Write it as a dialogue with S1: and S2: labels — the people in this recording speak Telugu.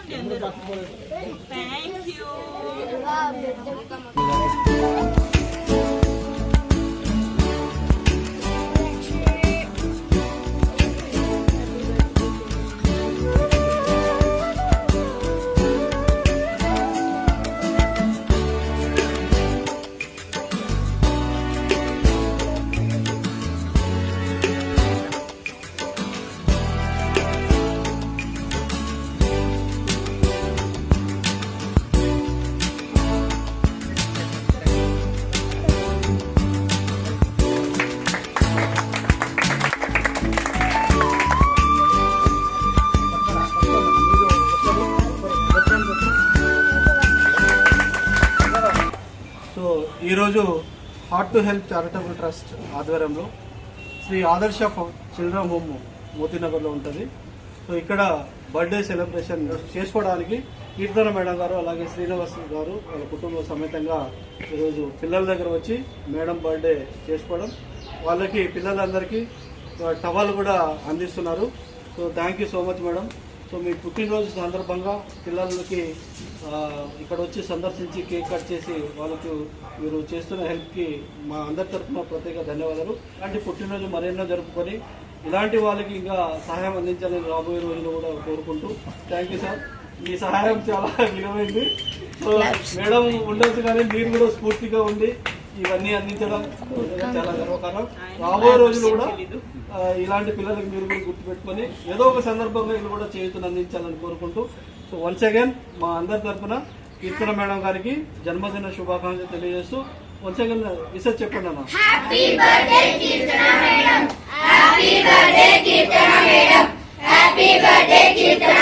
S1: తీసుకోండి అందరూ. Thank you.
S2: ఈరోజు heart to help charitable trust ఆధ్వర్యంలో శ్రీ ఆదర్శ చిల్డ్రన్ హోమ్ మోతీనగర్లో ఉంటుంది. సో ఇక్కడ బర్త్డే సెలబ్రేషన్ చేసుకోవడానికి కీర్తన మేడం గారు అలాగే శ్రీనివాస్ గారు వాళ్ళ కుటుంబ సమేతంగా ఈరోజు పిల్లల దగ్గర వచ్చి మేడం బర్త్డే చేసుకోవడం, వాళ్ళకి పిల్లలందరికీ టవల్ కూడా అందిస్తున్నారు. So thank you so much madam. So మీ పుట్టినరోజు సందర్భంగా పిల్లలకి ఇక్కడ వచ్చి సందర్శించి కేక్ కట్ చేసి వాళ్ళకు మీరు చేస్తున్న హెల్ప్కి మా అందరి తరఫున ప్రత్యేక ధన్యవాదాలు. ఇలాంటి పుట్టినరోజు మరెన్నో జరుపుకొని ఇలాంటి వాళ్ళకి ఇంకా సహాయం అందించాలని రాబోయే రోజుల్లో కూడా కోరుకుంటూ థ్యాంక్ యూ సార్. మీ సహాయం చాలా విలువైంది. సో మేడం ఉండొచ్చు కానీ మీరు కూడా స్ఫూర్తిగా ఉండి ఇవన్నీ అందించడం చాలా గర్వకారణం. రాబోయే రోజులు కూడా ఇలాంటి పిల్లలకు మీరు కూడా గుర్తుపెట్టుకొని ఏదో ఒక సందర్భంగా వీళ్ళు కూడా చేతులు అందించాలని కోరుకుంటూ సో వన్స్ అగైన్ మా అందరి తరఫున కీర్తన మేడం గారికి జన్మదిన శుభాకాంక్షలు తెలియజేస్తూ వన్స్ అగైన్ విషయం చెప్పండి అన్న.
S3: హ్యాపీ బర్త్డే కీర్తన మేడం. హ్యాపీ బర్త్డే కీర్తన మేడం. హ్యాపీ బర్త్డే కీర్తన